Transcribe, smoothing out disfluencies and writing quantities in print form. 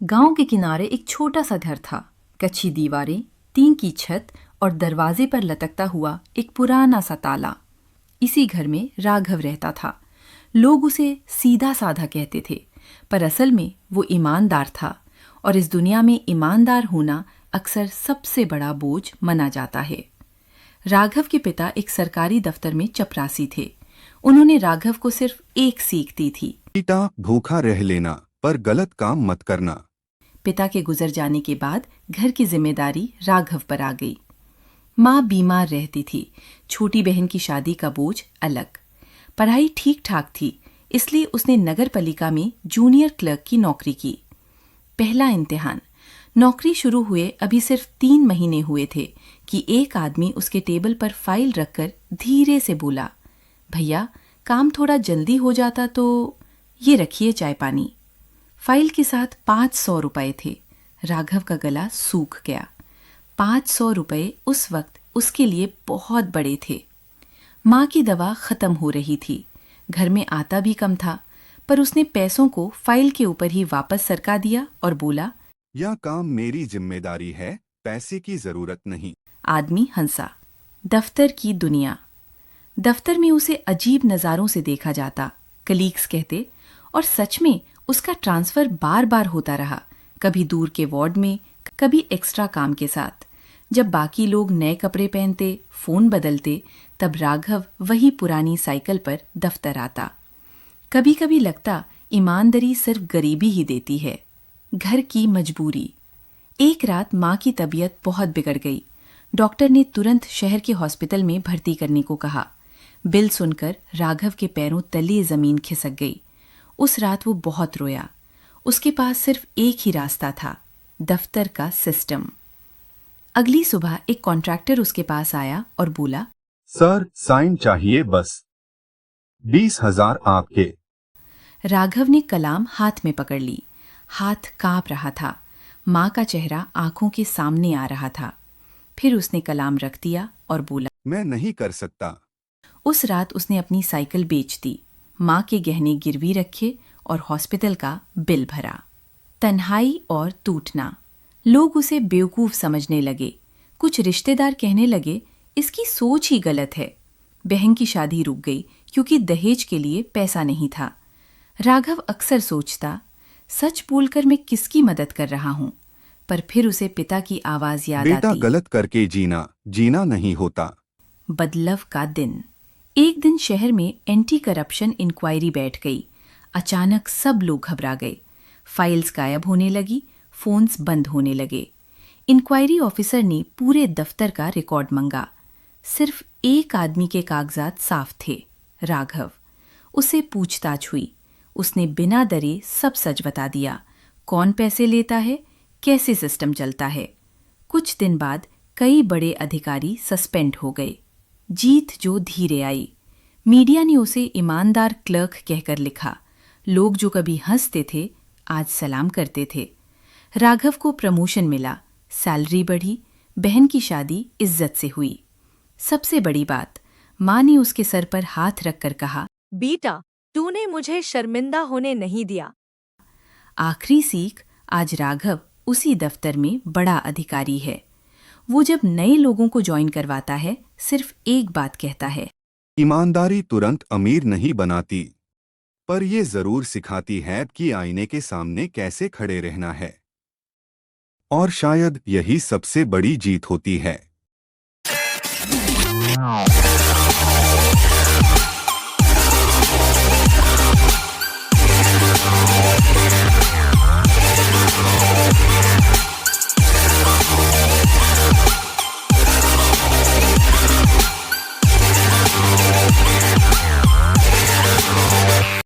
गांव के किनारे एक छोटा सा घर था। कच्ची दीवारें, टीन की छत और दरवाजे पर लटकता हुआ एक पुराना सा ताला। इसी घर में राघव रहता था। लोग उसे सीधा साधा कहते थे, पर असल में वो ईमानदार था, और इस दुनिया में ईमानदार होना अक्सर सबसे बड़ा बोझ माना जाता है। राघव के पिता एक सरकारी दफ्तर में चपरासी थे। उन्होंने राघव को सिर्फ एक सीख दी थी। बेटा, भूखा रह लेना, पर गलत काम मत करना। पिता के गुजर जाने के बाद घर की जिम्मेदारी राघव पर आ गई। माँ बीमार रहती थी, छोटी बहन की शादी का बोझ अलग। पढ़ाई ठीक ठाक थी, इसलिए उसने नगर पालिका में जूनियर क्लर्क की नौकरी की। पहला इम्तिहान। नौकरी शुरू हुए अभी सिर्फ 3 महीने हुए थे कि एक आदमी उसके टेबल पर फाइल रखकर धीरे से बोला, भैया, काम थोड़ा जल्दी हो जाता तो। ये रखिए चाय पानी। फाइल के साथ 500 रुपए थे। राघव का गला सूख गया। 500 रुपए उस वक्त उसके लिए बहुत बड़े थे। माँ की दवा खत्म हो रही थी, घर में आता भी कम था, पर उसने पैसों को फाइल के ऊपर ही वापस सरका दिया और बोला, यह काम मेरी जिम्मेदारी है, पैसे की जरूरत नहीं। आदमी हंसा। दफ्तर की दुनिया। दफ्तर में उसे अजीब नज़ारों से देखा जाता, कलीग्स कहते, और सच में उसका ट्रांसफर बार बार होता रहा, कभी दूर के वार्ड में, कभी एक्स्ट्रा काम के साथ। जब बाकी लोग नए कपड़े पहनते, फोन बदलते, तब राघव वही पुरानी साइकिल पर दफ्तर आता। कभी कभी लगता ईमानदारी सिर्फ गरीबी ही देती है। घर की मजबूरी। एक रात माँ की तबीयत बहुत बिगड़ गई। डॉक्टर ने तुरंत शहर के हॉस्पिटल में भर्ती करने को कहा। बिल सुनकर राघव के पैरों तले जमीन खिसक गई। उस रात वो बहुत रोया। उसके पास सिर्फ एक ही रास्ता था, दफ्तर का सिस्टम। अगली सुबह एक कॉन्ट्रैक्टर उसके पास आया और बोला, सर, साइन चाहिए बस। 20,000 आपके। राघव ने कलाम हाथ में पकड़ ली। हाथ कांप रहा था। माँ का चेहरा आंखों के सामने आ रहा था। फिर उसने कलाम रख दिया और बोला, मैं नहीं कर सकता। उस रात उसने अपनी साइकिल बेच दी, माँ के गहने गिरवी रखे और हॉस्पिटल का बिल भरा। तन्हाई और टूटना। लोग उसे बेवकूफ समझने लगे। कुछ रिश्तेदार कहने लगे, इसकी सोच ही गलत है। बहन की शादी रुक गई क्योंकि दहेज के लिए पैसा नहीं था। राघव अक्सर सोचता, सच बोलकर मैं किसकी मदद कर रहा हूं? पर फिर उसे पिता की आवाज याद बेटा, आती। गलत करके जीना जीना नहीं होता। बदलव का दिन। एक दिन शहर में एंटी करप्शन इंक्वायरी बैठ गई। अचानक सब लोग घबरा गए। फाइल्स गायब होने लगी, फोन्स बंद होने लगे। इंक्वायरी ऑफिसर ने पूरे दफ्तर का रिकॉर्ड मंगा। सिर्फ एक आदमी के कागजात साफ थे, राघव। उससे पूछताछ हुई। उसने बिना डरे सब सच बता दिया, कौन पैसे लेता है, कैसे सिस्टम चलता है। कुछ दिन बाद कई बड़े अधिकारी सस्पेंड हो गए। जीत जो धीरे आई। मीडिया ने उसे ईमानदार क्लर्क कहकर लिखा। लोग जो कभी हंसते थे, आज सलाम करते थे। राघव को प्रमोशन मिला, सैलरी बढ़ी, बहन की शादी इज्जत से हुई। सबसे बड़ी बात, माँ ने उसके सर पर हाथ रखकर कहा, बेटा, तूने मुझे शर्मिंदा होने नहीं दिया। आखिरी सीख, आज राघव उसी दफ्तर में बड़ा अधिकारी है। वो जब नए लोगों को ज्वाइन करवाता है, सिर्फ एक बात कहता है, ईमानदारी तुरंत अमीर नहीं बनाती, पर ये जरूर सिखाती है कि आईने के सामने कैसे खड़े रहना है। और शायद यही सबसे बड़ी जीत होती है।